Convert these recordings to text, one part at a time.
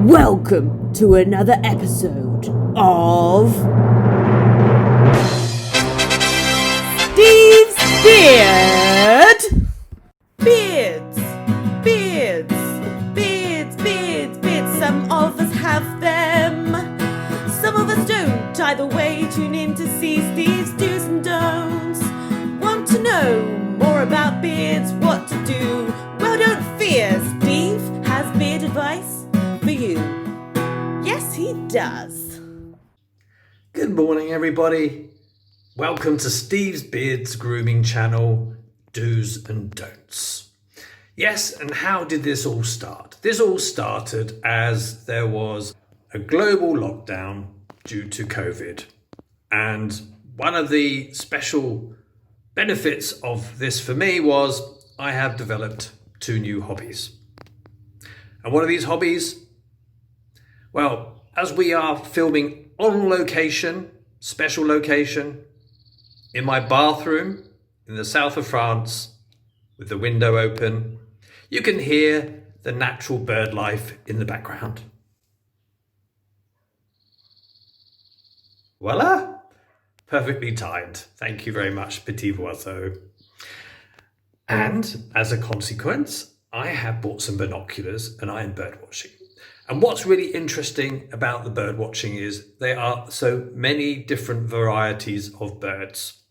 Welcome to another episode of Steve's Beard. Beards, beards, beards, beards, beards. Some of us have them, some of us don't. Either way, tune in to see Steve's do's and don'ts. Want to know more about beards, what to do? Well, don't fear, Steve has beard advice for you. Yes, he does. Good morning, everybody. Welcome to Steve's Beards Grooming Channel, Do's and Don'ts. Yes, and how did this all start? This all started as there was a global lockdown due to COVID. And one of the special benefits of this for me was I have developed 2 new hobbies. And what are these hobbies? Well, as we are filming on location, special location, in my bathroom in the south of France with the window open, you can hear the natural bird life in the background. Voila! Perfectly timed. Thank you very much, Petit Oiseau. And as a consequence, I have bought some binoculars and I am bird watching. And what's really interesting about the bird watching is there are so many different varieties of birds.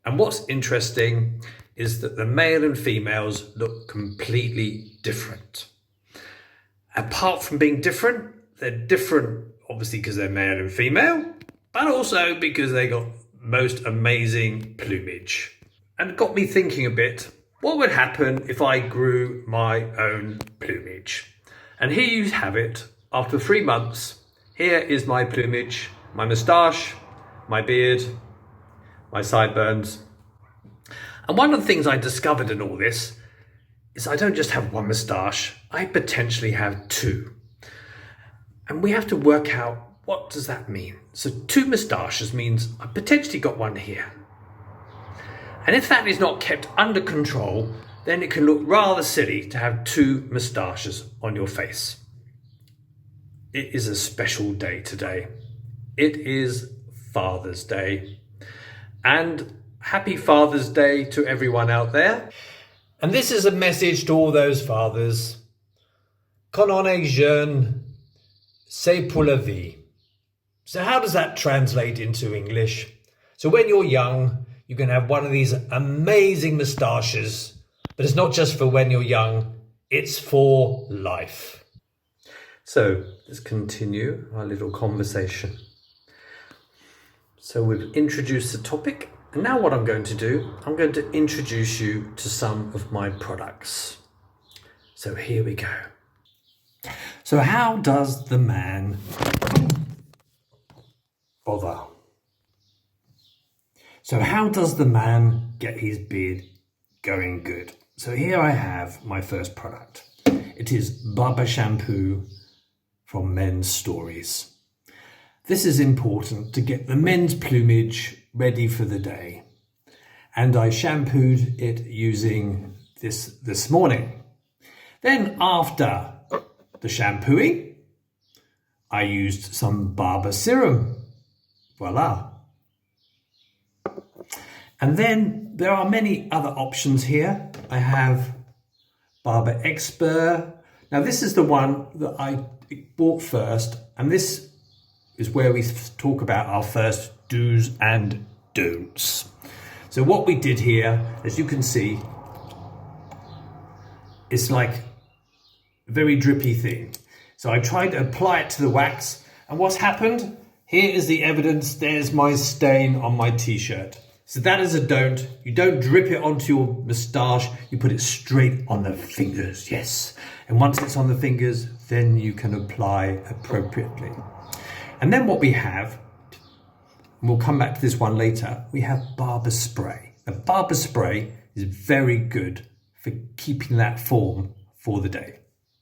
And what's interesting is that the male and females look completely different. Apart from being different, they're different obviously because they're male and female, but also because they got most amazing plumage. And it got me thinking a bit, what would happen if I grew my own plumage? And here you have it. After 3 months, here is my plumage, my moustache, my beard, my sideburns. And one of the things I discovered in all this is I don't just have one moustache, I potentially have 2. And we have to work out, what does that mean? So 2 moustaches means I potentially got one here. And if that is not kept under control, then it can look rather silly to have 2 moustaches on your face. It is a special day today. It is Father's Day. And happy Father's Day to everyone out there. And this is a message to all those fathers. Quand on est jeune, c'est pour la vie. So how does that translate into English? So when you're young, you can have one of these amazing moustaches, but it's not just for when you're young, it's for life. So let's continue our little conversation. So we've introduced the topic, and now what I'm going to do, I'm going to introduce you to some of my products. So here we go. So how does the man bother? So how does the man get his beard going good? So here I have my first product. It is Barber Shampoo from Men's Stories. This is important to get the men's plumage ready for the day. And I shampooed it using this morning. Then after the shampooing, I used some barber serum. Voila. And then there are many other options here. I have Barber Expert. Now this is the one that I bought first, and this is where we talk about our first do's and don'ts. So what we did here, as you can see, it's like a very drippy thing. So I tried to apply it to the wax, and what's happened? Here is the evidence. There's my stain on my t-shirt. So that is a don't. You don't drip it onto your moustache. You put it straight on the fingers. Yes. And once it's on the fingers, then you can apply appropriately. And then what we have, and we'll come back to this one later, we have barber spray. A barber spray is very good for keeping that form for the day.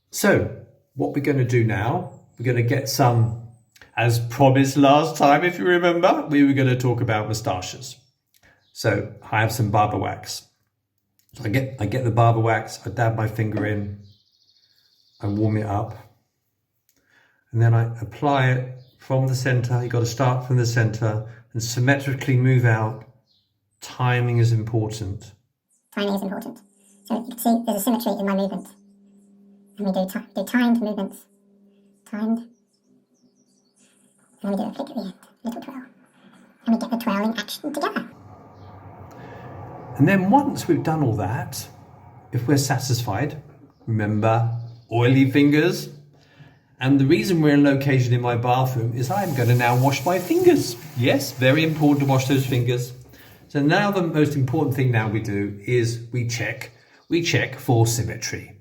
So what we're going to do now, we're going to get some, as promised last time, if you remember, we were going to talk about moustaches. So I have some barber wax. So I get the barber wax, I dab my finger in, I warm it up, and then I apply it from the center. You've got to start from the center and symmetrically move out. Timing is important. Timing is important. So you can see there's a symmetry in my movement. And we do timed movements. Timed. And then we do a flick at the end. Little twirl. And we get the twirling action together. And then once we've done all that, if we're satisfied, remember, oily fingers. And the reason we're in location in my bathroom is I'm going to now wash my fingers. Yes, very important to wash those fingers. So now the most important thing now we do is we check for symmetry.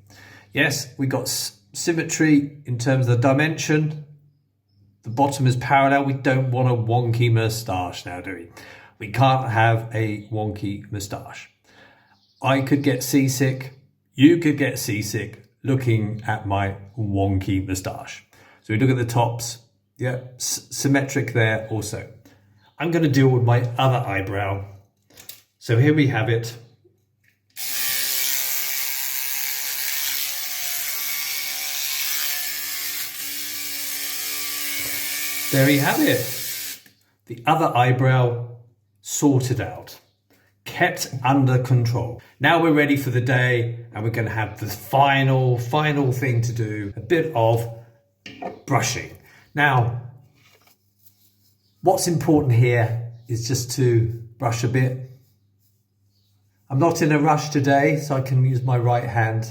Yes, we got symmetry in terms of the dimension. The bottom is parallel. We don't want a wonky moustache now, do we? We can't have a wonky moustache. I could get seasick. You could get seasick looking at my wonky moustache. So we look at the tops. Yeah, symmetric there also. I'm going to deal with my other eyebrow. So here we have it. There you have it. The other eyebrow sorted out, kept under control. Now we're ready for the day and we're going to have the final thing to do, a bit of brushing. Now, what's important here is just to brush a bit. I'm not in a rush today, so I can use my right hand.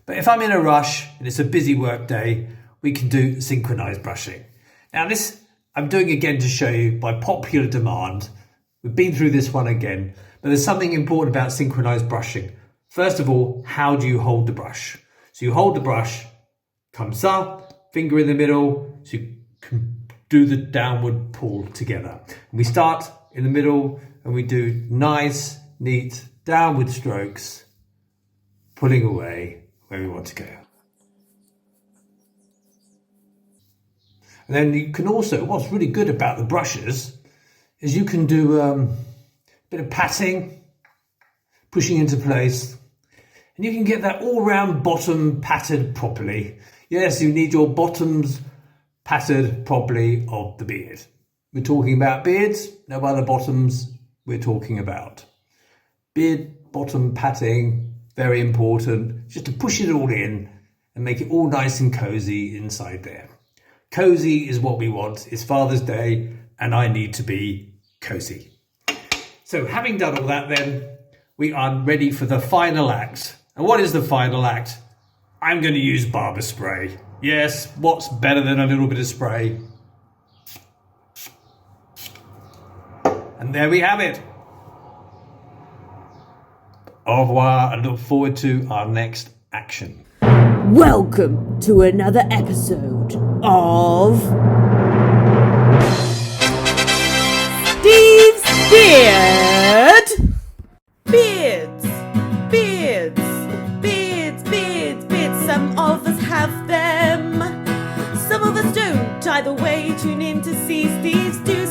But if I'm in a rush and it's a busy work day, we can do synchronized brushing. Now this I'm doing again to show you by popular demand. We've been through this one again, but there's something important about synchronized brushing. First of all, how do you hold the brush? So you hold the brush, comes up, finger in the middle, so you can do the downward pull together. And we start in the middle and we do nice, neat downward strokes, pulling away where we want to go. And then you can also, what's really good about the brushes is you can do a bit of patting, pushing into place, and you can get that all-round bottom patted properly. Yes, you need your bottoms patted properly of the beard. We're talking about beards, no other bottoms we're talking about. Beard bottom patting, very important, just to push it all in and make it all nice and cozy inside there. Cozy is what we want. It's Father's Day and I need to be cozy. So having done all that then, we are ready for the final act. And what is the final act? I'm going to use barber spray. Yes, what's better than a little bit of spray? And there we have it. Au revoir and look forward to our next action. Welcome to another episode of Steve's Beard. Beards, beards, beards, beards, beards. Some of us have them, some of us don't. Either way, tune in to see Steve's do